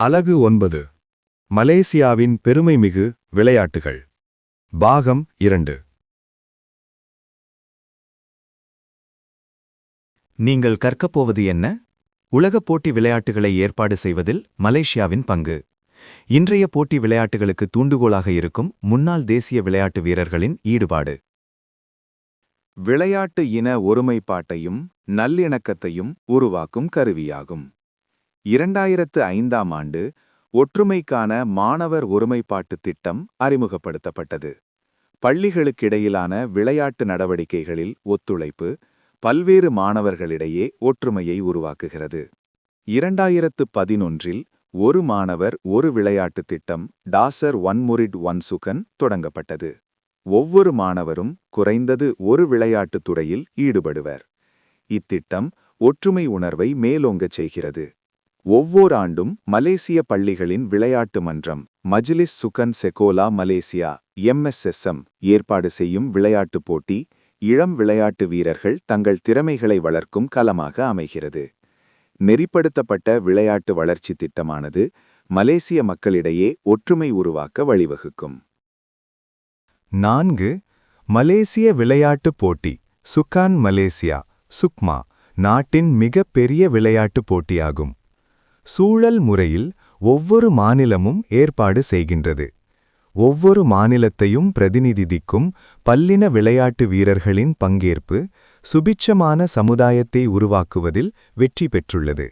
அலகு 9 மலேசியாவின் பெருமைமிகு விளையாட்டுகள் பாகம் 2. நீங்கள் கற்கப்போவது என்ன? உலகப் போட்டி விளையாட்டுகளை ஏற்பாடு செய்வதில் மலேசியாவின் பங்கு. இன்றைய போட்டி விளையாட்டுகளுக்கு தூண்டுகோலாக இருக்கும் முன்னாள் தேசிய விளையாட்டு வீரர்களின் ஈடுபாடு. விளையாட்டு இன ஒருமைப்பாட்டையும் நல்லிணக்கத்தையும் உருவாக்கும் கருவியாகும். 2005ஆம் ஆண்டு ஒற்றுமைக்கான மாணவர் ஒருமைப்பாட்டுத் திட்டம் அறிமுகப்படுத்தப்பட்டது. பள்ளிகளுக்கிடையிலான விளையாட்டு நடவடிக்கைகளில் ஒத்துழைப்பு பல்வேறு மாணவர்களிடையே ஒற்றுமையை உருவாக்குகிறது. 2011இல் ஒரு மாணவர் ஒரு விளையாட்டுத் திட்டம் டாசர் ஒன்முரிட் ஒன்சுகன் தொடங்கப்பட்டது. ஒவ்வொரு மாணவரும் குறைந்தது ஒரு விளையாட்டுத் துறையில் ஈடுபடுவர். இத்திட்டம் ஒற்றுமை உணர்வை மேலோங்கச் செய்கிறது. ஒவ்வொரு ஆண்டும் மலேசிய பள்ளிகளின் விளையாட்டு மன்றம் மஜ்லிஸ் சுகன் செகோலா மலேசியா MSSM ஏற்பாடு செய்யும் விளையாட்டுப் போட்டி இளம் விளையாட்டு வீரர்கள் தங்கள் திறமைகளை வளர்க்கும் களமாக அமைகிறது. நெறிப்படுத்தப்பட்ட விளையாட்டு வளர்ச்சி திட்டமானது மலேசிய மக்களிடையே ஒற்றுமை உருவாக்க வழிவகுக்கும். 4. மலேசிய விளையாட்டுப் போட்டி சுகான் மலேசியா சுக்மா நாட்டின் மிகப் பெரிய விளையாட்டுப் போட்டியாகும். சூழல் முறையில் ஒவ்வொரு மாநிலமும் ஏற்பாடு செய்கின்றது. ஒவ்வொரு மாநிலத்தையும் பிரதிநிதிக்கும் பல்லின விளையாட்டு வீரர்களின் பங்கேற்பு சுபிட்சமான சமுதாயத்தை உருவாக்குவதில் வெற்றி பெற்றுள்ளது.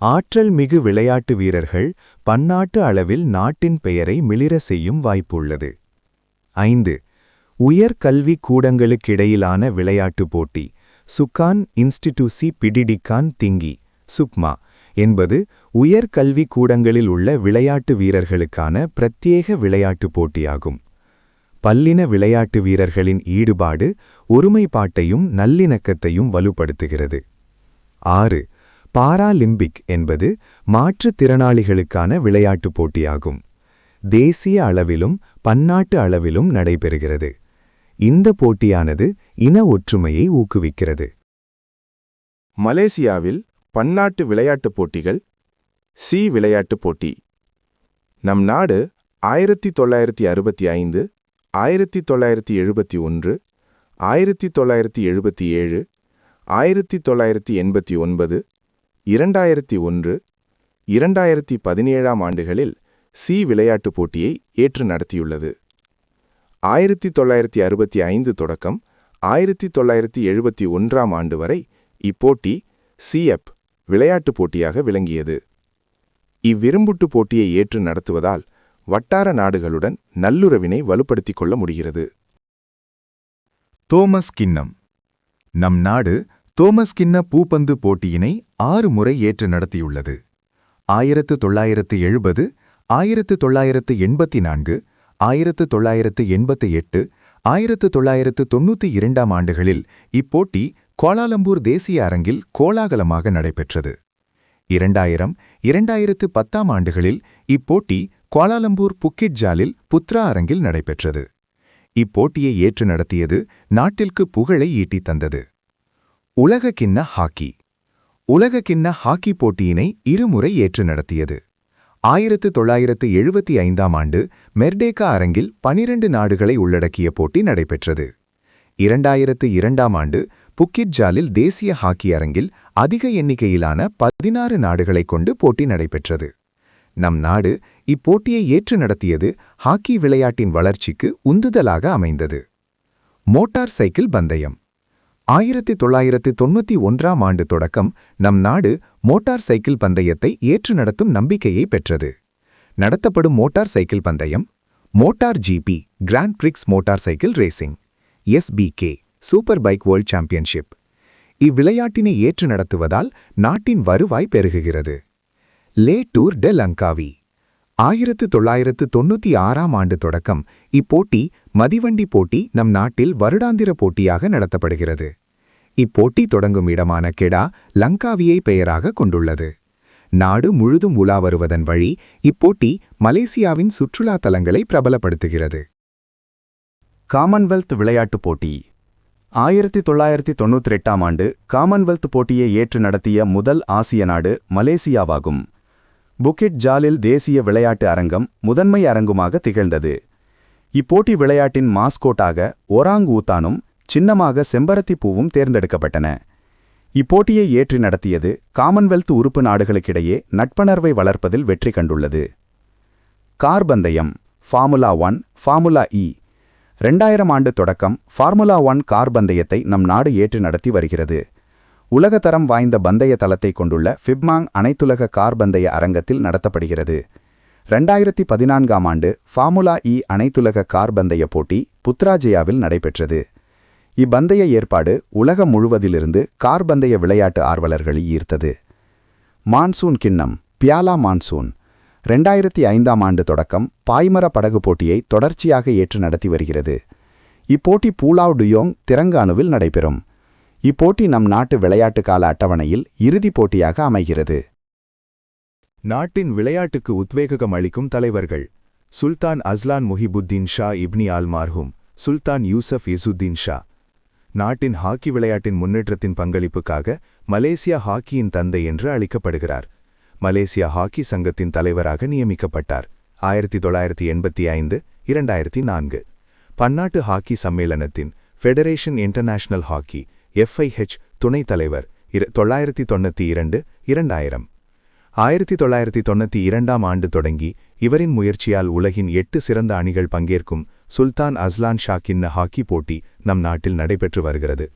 ஆற்றல் மிகு விளையாட்டு வீரர்கள் பன்னாட்டு அளவில் நாட்டின் பெயரை மிளிர செய்யும் வாய்ப்புள்ளது. 5. உயர்கல்வி கூடங்களுக்கிடையிலான விளையாட்டுப் போட்டி சுகான் இன்ஸ்டிடியூசி பிடிடிகான் திங்கி சுக்மா என்பது உயர்கல்வி கூடங்களில் உள்ள விளையாட்டு வீரர்களுக்கான பிரத்யேக விளையாட்டுப் போட்டியாகும். பல்லின விளையாட்டு வீரர்களின் ஈடுபாடு ஒருமைப்பாட்டையும் நல்லிணக்கத்தையும் வலுப்படுத்துகிறது. 6. பாராலிம்பிக் என்பது மாற்றுத்திறனாளிகளுக்கான விளையாட்டுப் போட்டியாகும். தேசிய அளவிலும் பன்னாட்டு அளவிலும் நடைபெறுகிறது. இந்த போட்டியானது இன ஒற்றுமையை ஊக்குவிக்கிறது. மலேசியாவில் பன்னாட்டு விளையாட்டுப் போட்டிகள் சி விளையாட்டுப் போட்டி. நம் நாடு 1965, 1971, 1977, 1989, 2001, 2017ஆம் ஆண்டுகளில் சி விளையாட்டுப் போட்டியை ஏற்று நடத்தியுள்ளது. 1965 தொடக்கம் 1971ஆம் ஆண்டு வரை இப்போட்டி சிஎப் விளையாட்டுப் போட்டியாக விளங்கியது. இவ்விரும்புட்டுப் போட்டியை ஏற்று நடத்துவதால் வட்டார நாடுகளுடன் நல்லுறவினை வலுப்படுத்திக் கொள்ள முடிகிறது. தோமஸ் கிண்ணம் நம் நாடு தோமஸ் கிண்ண பூப்பந்து போட்டியினை 6 முறை ஏற்று நடத்தியுள்ளது. 1970, 1984, 1988, 1992ஆம் ஆண்டுகளில் இப்போட்டி கோலாலம்பூர் தேசிய அரங்கில் கோலாகலமாக நடைபெற்றது. 2000, 2010ஆம் ஆண்டுகளில் இப்போட்டி கோலாலம்பூர் புக்கிட் ஜாலில் புத்ரா அரங்கில் நடைபெற்றது. இப்போட்டியை ஏற்று நடத்தியது நாட்டிற்கு புகழை ஈட்டித் தந்தது. உலகக்கிண்ண ஹாக்கி உலகக்கிண்ண ஹாக்கி போட்டியினை 2 முறை ஏற்று நடத்தியது. 1975ஆம் ஆண்டு மெர்டேக்கா அரங்கில் 12 நாடுகளை உள்ளடக்கிய போட்டி நடைபெற்றது. 2002ஆம் ஆண்டு புக்கிட் ஜாலில் தேசிய ஹாக்கி அரங்கில் அதிக எண்ணிக்கையிலான 16 நாடுகளைக் கொண்டு போட்டி நடைபெற்றது. நம் நாடு இப்போட்டியை ஏற்று நடத்தியது ஹாக்கி விளையாட்டின் வளர்ச்சிக்கு உந்துதலாக அமைந்தது. மோட்டார் சைக்கிள் பந்தயம் 1991ஆம் ஆண்டு தொடக்கம் நம் நாடு மோட்டார் சைக்கிள் பந்தயத்தை ஏற்று நடத்தும் நம்பிக்கையை பெற்றது. நடத்தப்படும் மோட்டார் சைக்கிள் பந்தயம் motor GP grand prix motor cycle racing SBK super bike world championship. இவ்விளையாட்டினை ஏற்று நடத்துவதால் நாட்டின் வருவாய் பெருகுகிறது. லே டூர் டெ லங்காவி 1996ஆம் ஆண்டு தொடக்கம் இப்போட்டி மதிவண்டி போட்டி நம் நாட்டில் வருடாந்திர போட்டியாக நடத்தப்படுகிறது. இப்போட்டி தொடங்கும் இடமான கெடா லங்காவியை பெயராக கொண்டுள்ளது. நாடு முழுதும் உலா வருவதன் வழி இப்போட்டி மலேசியாவின் சுற்றுலா தலங்களை பிரபலப்படுத்துகிறது. காமன்வெல்த் விளையாட்டுப் போட்டி 1998ஆம் ஆண்டு காமன்வெல்த் போட்டியை ஏற்று நடத்திய முதல் ஆசிய நாடு மலேசியாவாகும். புக்கிட் ஜாலில் தேசிய விளையாட்டு அரங்கம் முதன்மை அரங்குமாக திகழ்ந்தது. இப்போட்டி விளையாட்டின் மாஸ்கோட்டாக ஒராங் ஊத்தானும் சின்னமாக செம்பருத்தி பூவும் தேர்ந்தெடுக்கப்பட்டன. இப்போட்டியை ஏற்றி நடத்தியது காமன்வெல்த் உறுப்பு நாடுகளுக்கிடையே நட்புணர்வை வளர்ப்பதில் வெற்றி கண்டுள்ளது. கார் பந்தயம் ஃபார்முலா 1, ஃபார்முலா இ. 2000 ஆண்டு தொடக்கம் ஃபார்முலா 1 கார் பந்தயத்தை நம் நாடு ஏற்று நடத்தி வருகிறது. உலகத்தரம் வாய்ந்த பந்தய தளத்தை கொண்டுள்ள ஃபிப்மாங் அனைத்துலக கார் பந்தய அரங்கத்தில் நடத்தப்படுகிறது. 2014ஆம் ஆண்டு ஃபார்முலா இ அனைத்துலக கார் பந்தய போட்டி புத்ராஜயாவில் நடைபெற்றது. இப்பந்தய ஏற்பாடு உலகம் முழுவதிலிருந்து கார் பந்தய விளையாட்டு ஆர்வலர்களை ஈர்த்தது. மான்சூன் கிண்ணம் பியாலா மான்சூன் 2005ஆம் ஆண்டு தொடக்கம் பாய்மர படகு போட்டியை தொடர்ச்சியாக ஏற்று நடத்தி வருகிறது. இப்போட்டி பூலாவ் டுயோங் திரங்கானுவில் நடைபெறும். இப்போட்டி நம் நாட்டு விளையாட்டு கால அட்டவணையில் இறுதிப் போட்டியாக அமைகிறது. நாட்டின் விளையாட்டுக்கு உத்வேகம் அளிக்கும் தலைவர்கள்: சுல்தான் அஸ்லான் முஹிபுத்தீன் ஷா இப்னி ஆல் மார்ஹூம், சுல்தான் யூசப் இசுத்தீன் ஷா. நாட்டின் ஹாக்கி விளையாட்டின் முன்னேற்றத்தின் பங்களிப்புக்காக மலேசியா ஹாக்கியின் தந்தை என்று அழைக்கப்படுகிறார். மலேசியா ஹாக்கி சங்கத்தின் தலைவராக நியமிக்கப்பட்டார். 1985, 2004. பன்னாட்டு ஹாக்கி சம்மேளனத்தின் ஃபெடரேஷன் இன்டர்நேஷனல் ஹாக்கி FIH துணைத் தலைவர் 1992, 2000. 1992ஆம் ஆண்டு தொடங்கி இவரின் முயற்சியால் உலகின் 8 சிறந்த அணிகள் பங்கேற்கும் சுல்தான் அஸ்லான் ஷா கிண்ண ஹாக்கி போட்டி நம் நாட்டில் நடைபெற்று வருகிறது.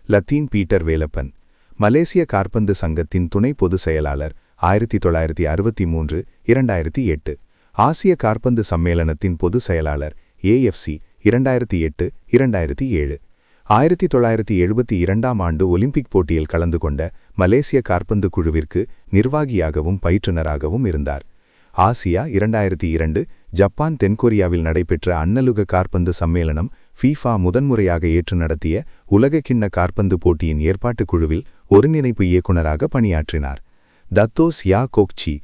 லத்தீன் பீட்டர் வேலப்பன், மலேசிய காற்பந்து சங்கத்தின் துணை பொதுச் செயலாளர் 1963, 2008. ஆசிய காற்பந்து சம்மேளனத்தின் பொதுச் செயலாளர் AFC 2008, 2007. 1972ஆம் ஆண்டு ஒலிம்பிக் போட்டியில் கலந்து கொண்ட மலேசிய காற்பந்து குழுவிற்கு நிர்வாகியாகவும் பயிற்றுனராகவும் இருந்தார். ஆசியா 2002, ஜப்பான் தென்கொரியாவில் நடைபெற்ற அன்னலுக காற்பந்து சம்மேளனம் FIFA முதன்முறையாக ஏற்று நடத்திய உலகக்கிண்ண காற்பந்து போட்டியின் ஏற்பாட்டுக் குழுவில் ஒருங்கிணைப்பு இயக்குநராக பணியாற்றினார். தத்தோஸ் யா கோக்சி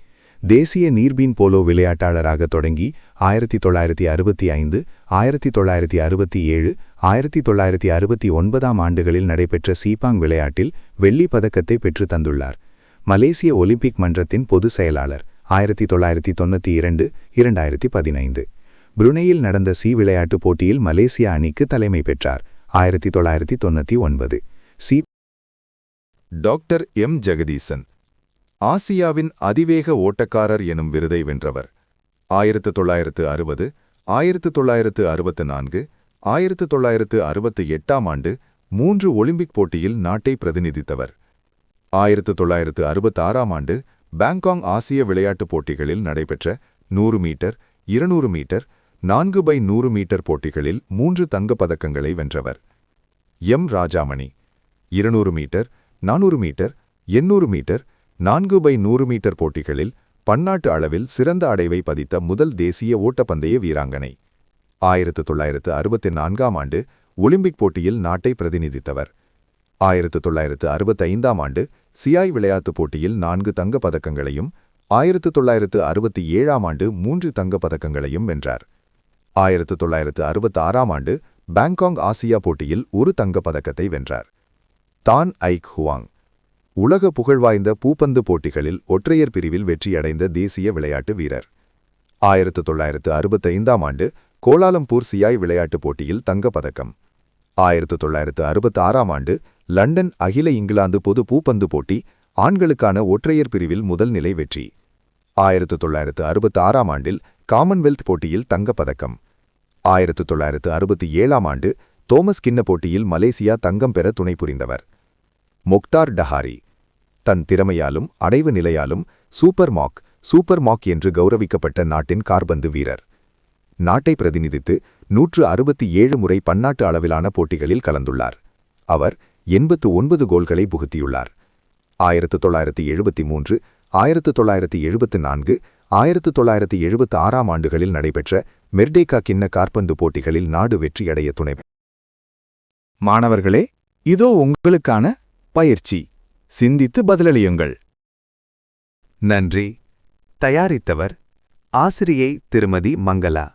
தேசிய நீர்பீன் போலோ விளையாட்டாளராக தொடங்கி 1965, 1967, 1969ஆம் ஆண்டுகளில் நடைபெற்ற சீபாங் விளையாட்டில் வெள்ளிப் பதக்கத்தை பெற்றுத் தந்துள்ளார். மலேசிய ஒலிம்பிக் மன்றத்தின் பொதுச் செயலாளர் 1992, 2015. புருனேயில் நடந்த விளையாட்டுப் போட்டியில் மலேசியா அணிக்கு தலைமை பெற்றார். 1999. Doctor M. ஜெகதீசன் ஆசியாவின் அதிவேக ஓட்டக்காரர் எனும் விருதை வென்றவர். 1960, 1964, 1968ஆம் ஆண்டு 3 ஒலிம்பிக் போட்டியில் நாட்டை பிரதிநிதித்தவர். 1966ஆம் ஆண்டு பாங்காங் ஆசிய விளையாட்டுப் போட்டிகளில் நடைபெற்ற 100 மீட்டர், 200 மீட்டர், 4x100 மீட்டர் போட்டிகளில் 3 தங்கப் பதக்கங்களை வென்றவர். M. Rajamani 200 metre, 400 metre, 800 metre, 4x100 metre போட்டிகளில் பன்னாட்டு அளவில் சிறந்த அடைவை பதித்த முதல் தேசிய ஓட்டப்பந்தய வீராங்கனை. 1964ஆம் ஆண்டு ஒலிம்பிக் போட்டியில் நாட்டை பிரதிநிதித்தவர். 1965ஆம் ஆண்டு சியாய் விளையாட்டுப் போட்டியில் 4 தங்கப் பதக்கங்களையும் 1967ஆம் ஆண்டு 3 தங்கப் பதக்கங்களையும் வென்றார். 1966ஆம் ஆண்டு பாங்காங் ஆசியா போட்டியில் 1 தங்கப் பதக்கத்தை வென்றார். தான் ஐக் ஹுவாங் உலக புகழ்வாய்ந்த பூப்பந்து போட்டிகளில் ஒற்றையர் பிரிவில் வெற்றியடைந்த தேசிய விளையாட்டு வீரர். 1965ஆம் ஆண்டு கோலாலம்பூர் சியாய் விளையாட்டுப் போட்டியில் தங்கப் பதக்கம். 1966ஆம் ஆண்டு லண்டன் அகில இங்கிலாந்து பொது பூப்பந்து போட்டி ஆண்களுக்கான ஒற்றையர் பிரிவில் முதல் நிலை வெற்றி. 1966ஆம் ஆண்டில் காமன்வெல்த் போட்டியில் தங்கப் பதக்கம். 1967ஆம் ஆண்டு தோமஸ் கிண்ண போட்டியில் மலேசியா தங்கம் பெற துணை புரிந்தவர். மொக்தார் டஹாரி தன் திறமையாலும் அடைவு நிலையாலும் சூப்பர் மாக் என்று கௌரவிக்கப்பட்ட நாட்டின் காற்பந்து வீரர். நாட்டை பிரதிநிதித்து 167 முறை பன்னாட்டு அளவிலான போட்டிகளில் கலந்துள்ளார். அவர் 89 கோல்களை புகுத்தியுள்ளார். 1973, 1974, 1976ஆம் ஆண்டுகளில் நடைபெற்ற மெர்டேகா கிண்ண காற்பந்து போட்டிகளில் நாடு வெற்றியடைய துணை. மாணவர்களே, இதோ உங்களுக்கான பயிற்சி. சிந்தித்து பதிலளியுங்கள். நன்றி. தயாரித்தவர் ஆசிரியை திருமதி மங்களா.